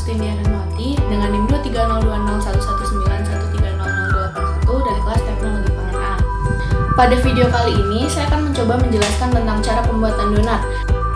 Agustin Diananwati dengan NIM 230201119130081 dari kelas Teknologi Pangan A. Pada video kali ini, saya akan mencoba menjelaskan tentang cara pembuatan donat.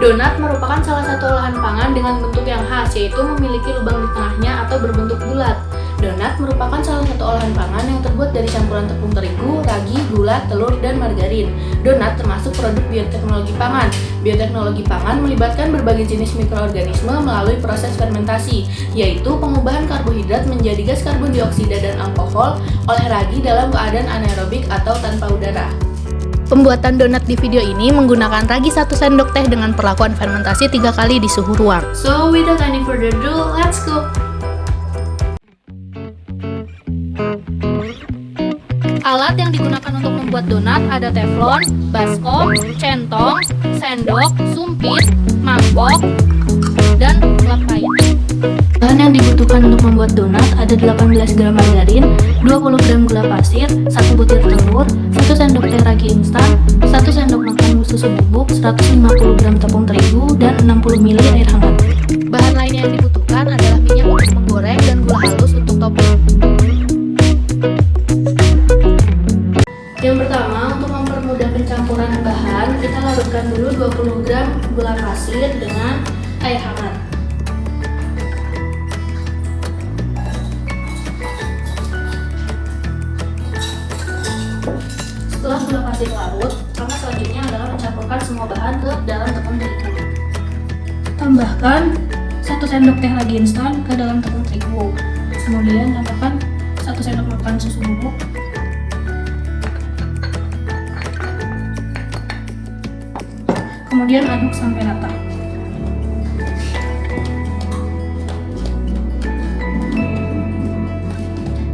Donat merupakan salah satu olahan pangan dengan bentuk yang khas, yaitu memiliki lubang di tengahnya atau berbentuk bulat. Donat merupakan salah satu olahan pangan yang terbuat dari campuran tepung terigu, ragi, gula, telur, dan margarin. Donat termasuk produk bioteknologi pangan. Bioteknologi pangan melibatkan berbagai jenis mikroorganisme melalui proses fermentasi, yaitu pengubahan karbohidrat menjadi gas karbon dioksida dan alkohol oleh ragi dalam keadaan anaerobik atau tanpa udara. Pembuatan donat di video ini menggunakan ragi 1 sendok teh dengan perlakuan fermentasi 3 kali di suhu ruang. So, without any further ado, let's cook! Alat yang digunakan untuk membuat donat ada teflon, baskom, centong, sendok, sumpit, mangkok, dan lap kain. Bahan yang dibutuhkan untuk membuat donat ada 18 gram margarin, 20 gram gula pasir, 1 butir telur, 1 sendok teh ragi instan, 1 sendok makan susu bubuk, 150 gram tepung terigu, dan 60 ml air hangat. Bahan lainnya yang dibutuhkan adalah minyak untuk menggoreng dan gula halus untuk topping. Yang pertama, untuk mempermudah pencampuran bahan, kita larutkan dulu 20 gram gula pasir dengan air hangat. Setelah gula pasir larut, langkah selanjutnya adalah mencampurkan semua bahan ke dalam tepung terigu. Tambahkan 1 sendok teh ragi instan ke dalam tepung terigu. Kemudian tambahkan 1 sendok makan susu bubuk. Kemudian aduk sampai rata.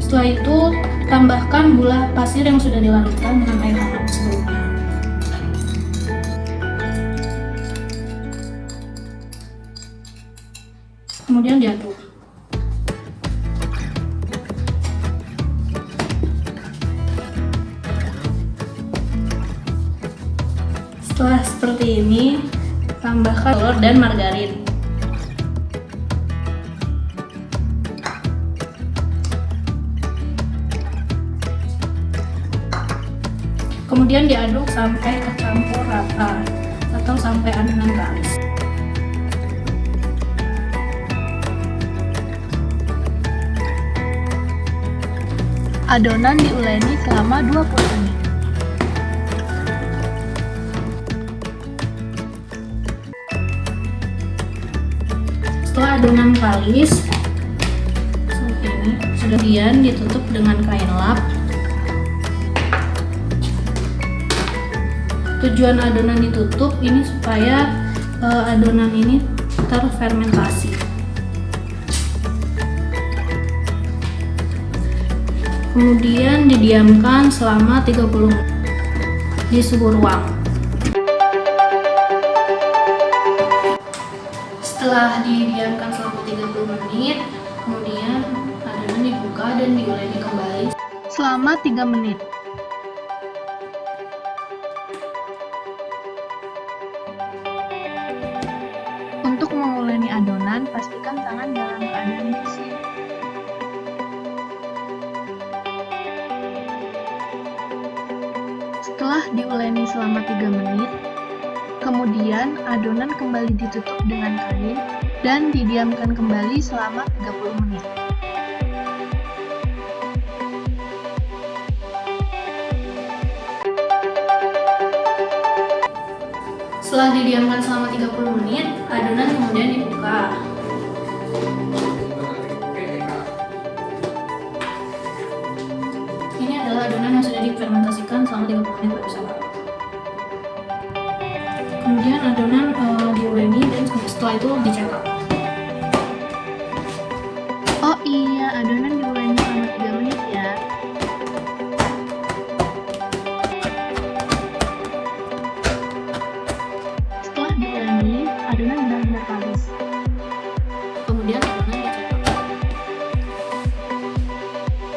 Setelah itu, tambahkan gula pasir yang sudah dilarutkan dengan air hangat sebelumnya. Kemudian diaduk. Setelah seperti ini, tambahkan telur dan margarin. Kemudian diaduk sampai kecampur rata atau sampai adonan kalis. Adonan diuleni selama 20 menit. Setelah adonan kalis seperti ini, kemudian ditutup dengan kain lap. Tujuan adonan ditutup ini supaya adonan ini terfermentasi. Kemudian didiamkan selama 30 menit di suhu ruang. Setelah didiamkan selama 30 menit, kemudian adonan dibuka dan diuleni kembali selama 3 menit. Untuk menguleni adonan, pastikan tangan dalam keadaan bersih. Setelah diuleni selama 3 menit, kemudian adonan kembali ditutup dengan kain dan didiamkan kembali selama 30 menit. Setelah didiamkan selama 30 menit, adonan kemudian dibuka. Ini adalah adonan yang sudah difermentasikan selama 30 menit bersama. Kemudian adonan diuleni dan setelah itu dicetak. Oh iya, adonan diuleni selama 3 menit ya. Setelah diuleni, adonan benar-benar kalis. Kemudian adonan dicetak.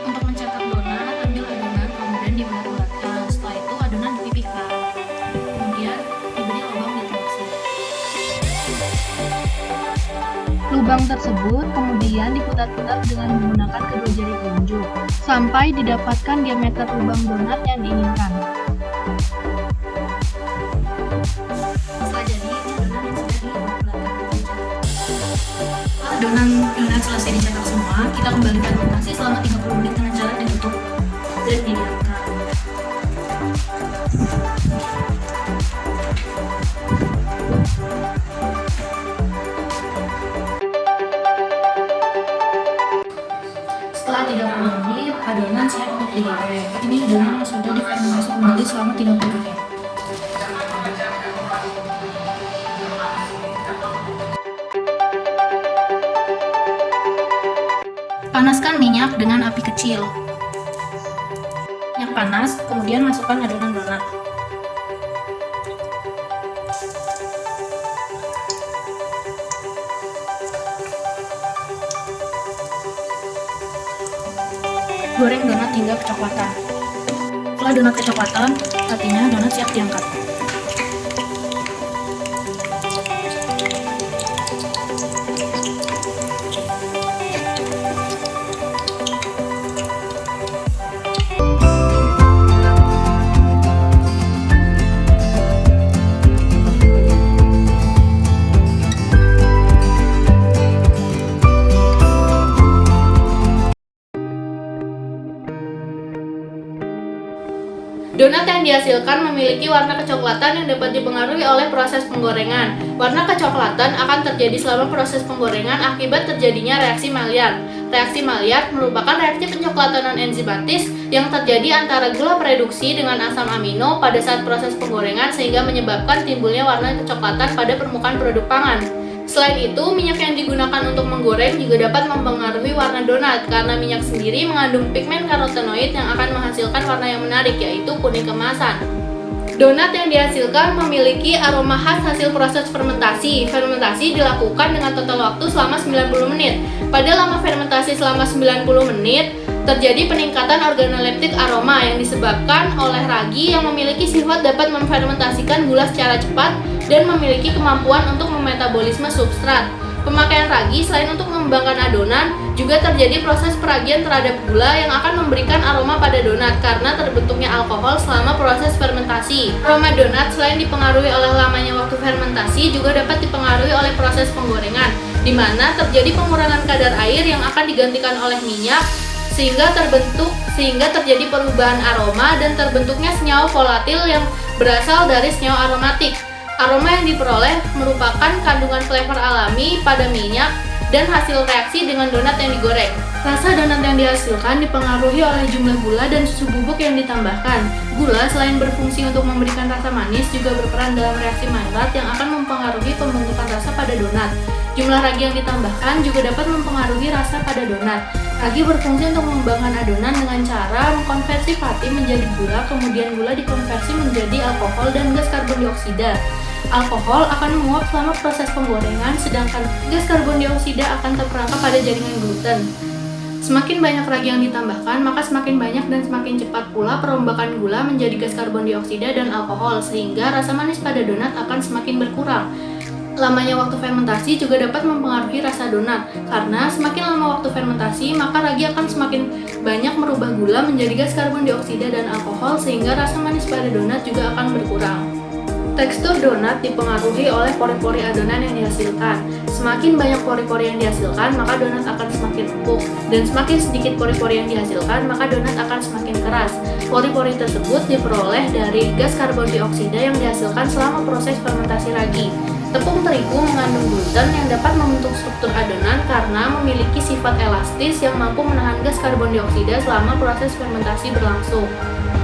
Untuk mencetak donat, ambil adonan kemudian dibulat-bulatkan. Setelah itu adonan dipipihkan. Kemudian diberi lubang di atasnya. Lubang tersebut kemudian diputar-putar dengan menggunakan kedua jari telunjuk sampai didapatkan diameter lubang donat yang diinginkan. Setelah jadi, adonan yang sudah dibulatkan. Adonan donat selesai dicetak semua, kita kembali fermentasi selama 30 menit dengan cara ditutup dan didiamkan. Setelah 30 menit, adonan siap untuk digoreng. Ini adonan yang sudah difermentasi kembali selama 30 menit. Panaskan minyak dengan api kecil. Minyak panas, kemudian masukkan adonan donat. Goreng donat hingga kecoklatan. Setelah donat kecoklatan, artinya donat siap diangkat. Donat yang dihasilkan memiliki warna kecoklatan yang dapat dipengaruhi oleh proses penggorengan. Warna kecoklatan akan terjadi selama proses penggorengan akibat terjadinya reaksi Maillard. Reaksi Maillard merupakan reaksi pencoklatan non-enzimatis yang terjadi antara gula reduksi dengan asam amino pada saat proses penggorengan sehingga menyebabkan timbulnya warna kecoklatan pada permukaan produk pangan. Selain itu, minyak yang digunakan untuk menggoreng juga dapat mempengaruhi warna donat karena minyak sendiri mengandung pigmen karotenoid yang akan menghasilkan warna yang menarik, yaitu kuning keemasan. Donat yang dihasilkan memiliki aroma khas hasil proses fermentasi. Fermentasi dilakukan dengan total waktu selama 90 menit. Pada lama fermentasi selama 90 menit, terjadi peningkatan organoleptik aroma yang disebabkan oleh ragi yang memiliki sifat dapat memfermentasikan gula secara cepat dan memiliki kemampuan untuk memetabolisme substrat. Pemakaian ragi selain untuk mengembangkan adonan, juga terjadi proses peragian terhadap gula yang akan memberikan aroma pada donat karena terbentuknya alkohol selama proses fermentasi. Aroma donat selain dipengaruhi oleh lamanya waktu fermentasi juga dapat dipengaruhi oleh proses penggorengan, di mana terjadi pengurangan kadar air yang akan digantikan oleh minyak sehingga terjadi perubahan aroma dan terbentuknya senyawa volatil yang berasal dari senyawa aromatik. Aroma yang diperoleh merupakan kandungan flavor alami pada minyak dan hasil reaksi dengan donat yang digoreng. Rasa donat yang dihasilkan dipengaruhi oleh jumlah gula dan susu bubuk yang ditambahkan. Gula selain berfungsi untuk memberikan rasa manis juga berperan dalam reaksi Maillard yang akan mempengaruhi pembentukan rasa pada donat. Jumlah ragi yang ditambahkan juga dapat mempengaruhi rasa pada donat. Ragi berfungsi untuk mengembangkan adonan dengan cara mengkonversi pati menjadi gula, kemudian gula dikonversi menjadi alkohol dan gas karbon dioksida. Alkohol akan menguap selama proses penggorengan, sedangkan gas karbon dioksida akan terperangkap pada jaringan gluten. Semakin banyak ragi yang ditambahkan, maka semakin banyak dan semakin cepat pula perombakan gula menjadi gas karbon dioksida dan alkohol, sehingga rasa manis pada donat akan semakin berkurang. Lamanya waktu fermentasi juga dapat mempengaruhi rasa donat, karena semakin lama waktu fermentasi, maka ragi akan semakin banyak merubah gula menjadi gas karbon dioksida dan alkohol, sehingga rasa manis pada donat juga akan berkurang. Tekstur donat dipengaruhi oleh pori-pori adonan yang dihasilkan. Semakin banyak pori-pori yang dihasilkan, maka donat akan semakin empuk. Dan semakin sedikit pori-pori yang dihasilkan, maka donat akan semakin keras. Pori-pori tersebut diperoleh dari gas karbon dioksida yang dihasilkan selama proses fermentasi ragi. Tepung terigu mengandung gluten yang dapat membentuk struktur adonan karena memiliki sifat elastis yang mampu menahan gas karbon dioksida selama proses fermentasi berlangsung.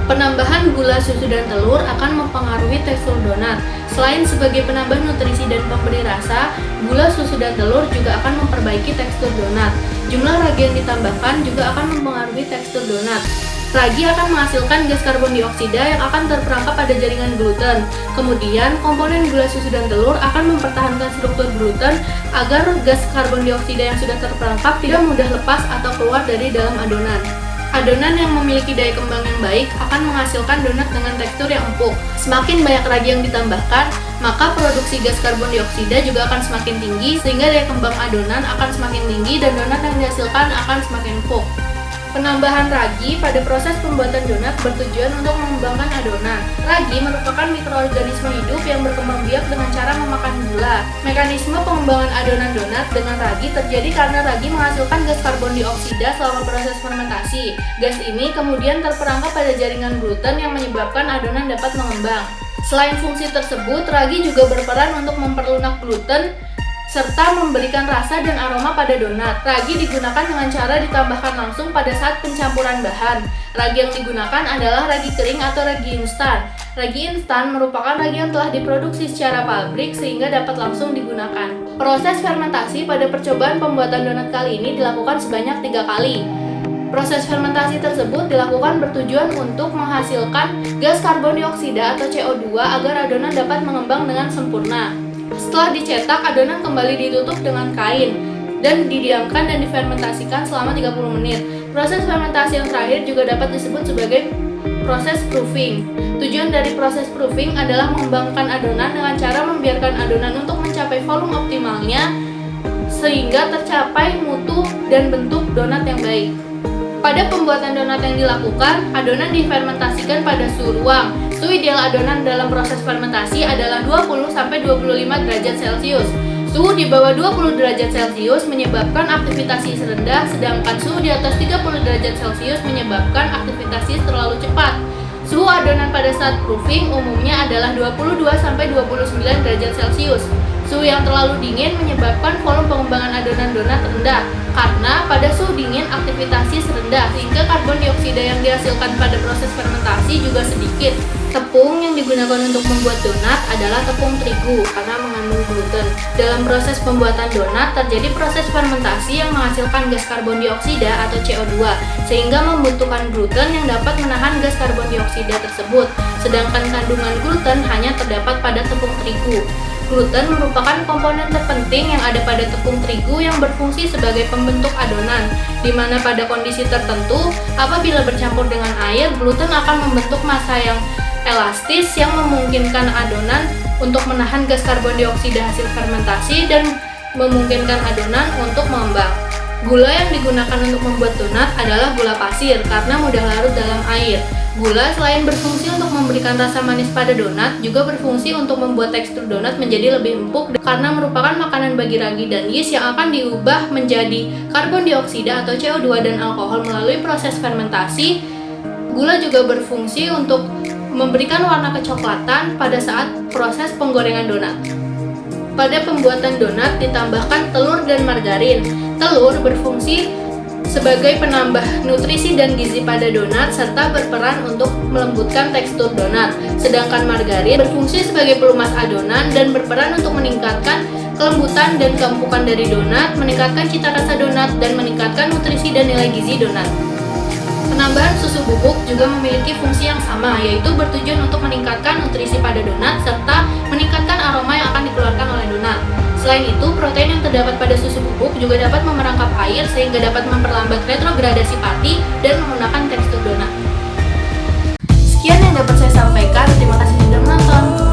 Penambahan gula, susu, dan telur akan mempengaruhi tekstur donat. Selain sebagai penambah nutrisi dan pemberi rasa, gula, susu, dan telur juga akan memperbaiki tekstur donat. Jumlah ragi yang ditambahkan juga akan mempengaruhi tekstur donat. Ragi akan menghasilkan gas karbon dioksida yang akan terperangkap pada jaringan gluten. Kemudian, komponen gula, susu, dan telur akan mempertahankan struktur gluten agar gas karbon dioksida yang sudah terperangkap tidak mudah lepas atau keluar dari dalam adonan. Adonan yang memiliki daya kembang yang baik akan menghasilkan donat dengan tekstur yang empuk. Semakin banyak ragi yang ditambahkan, maka produksi gas karbon dioksida juga akan semakin tinggi, sehingga daya kembang adonan akan semakin tinggi dan donat yang dihasilkan akan semakin empuk. Penambahan ragi pada proses pembuatan donat bertujuan untuk mengembangkan adonan. Ragi merupakan mikroorganisme hidup yang berkembang biak dengan cara memakan gula. Mekanisme pengembangan adonan donat dengan ragi terjadi karena ragi menghasilkan gas karbon dioksida selama proses fermentasi. Gas ini kemudian terperangkap pada jaringan gluten yang menyebabkan adonan dapat mengembang. Selain fungsi tersebut, ragi juga berperan untuk memperlunak gluten serta memberikan rasa dan aroma pada donat. Ragi digunakan dengan cara ditambahkan langsung pada saat pencampuran bahan. Ragi yang digunakan adalah ragi kering atau ragi instan. Ragi instan merupakan ragi yang telah diproduksi secara pabrik sehingga dapat langsung digunakan. Proses fermentasi pada percobaan pembuatan donat kali ini dilakukan sebanyak 3 kali. Proses fermentasi tersebut dilakukan bertujuan untuk menghasilkan gas karbon dioksida atau CO2 agar adonan dapat mengembang dengan sempurna. Setelah dicetak, adonan kembali ditutup dengan kain dan didiamkan dan difermentasikan selama 30 menit. Proses fermentasi yang terakhir juga dapat disebut sebagai proses proofing. Tujuan dari proses proofing adalah mengembangkan adonan dengan cara membiarkan adonan untuk mencapai volume optimalnya sehingga tercapai mutu dan bentuk donat yang baik. Pada pembuatan donat yang dilakukan, adonan difermentasikan pada suhu ruang. Suhu ideal adonan dalam proses fermentasi adalah 20-25 derajat Celcius. Suhu di bawah 20 derajat Celcius menyebabkan aktivitas rendah, sedangkan suhu di atas 30 derajat Celcius menyebabkan aktivitas terlalu cepat. Suhu adonan pada saat proofing umumnya adalah 22-29 derajat Celcius. Suhu yang terlalu dingin menyebabkan volume pengembangan adonan donat rendah, karena pada suhu dingin aktivitas rendah sehingga karbon dioksida yang dihasilkan pada proses fermentasi juga sedikit. Tepung yang digunakan untuk membuat donat adalah tepung terigu karena mengandung gluten. Dalam proses pembuatan donat terjadi proses fermentasi yang menghasilkan gas karbon dioksida atau CO2 sehingga membutuhkan gluten yang dapat menahan gas karbon dioksida tersebut. Sedangkan kandungan gluten hanya terdapat pada tepung terigu. Gluten merupakan komponen terpenting yang ada pada tepung terigu yang berfungsi sebagai pembentuk adonan, di mana pada kondisi tertentu, apabila bercampur dengan air, gluten akan membentuk massa yang elastis yang memungkinkan adonan untuk menahan gas karbon dioksida hasil fermentasi dan memungkinkan adonan untuk mengembang. Gula yang digunakan untuk membuat donat adalah gula pasir karena mudah larut dalam air. Gula selain berfungsi untuk memberikan rasa manis pada donat, juga berfungsi untuk membuat tekstur donat menjadi lebih empuk karena merupakan makanan bagi ragi dan yeast yang akan diubah menjadi karbon dioksida atau CO2 dan alkohol melalui proses fermentasi. Gula juga berfungsi untuk memberikan warna kecoklatan pada saat proses penggorengan donat. Pada pembuatan donat ditambahkan telur dan margarin. Telur berfungsi sebagai penambah nutrisi dan gizi pada donat serta berperan untuk melembutkan tekstur donat. Sedangkan margarin berfungsi sebagai pelumas adonan dan berperan untuk meningkatkan kelembutan dan keempukan dari donat, meningkatkan cita rasa donat, dan meningkatkan nutrisi dan nilai gizi donat. Penambahan susu bubuk juga memiliki fungsi yang sama, yaitu bertujuan untuk meningkatkan nutrisi pada donat serta meningkatkan aroma yang akan dikeluarkan oleh donat. Selain itu, protein yang terdapat pada susu bubuk juga dapat memerangkap air sehingga dapat memperlambat retrogradasi pati dan menggunakan tekstur donat. Sekian yang dapat saya sampaikan, terima kasih sudah menonton.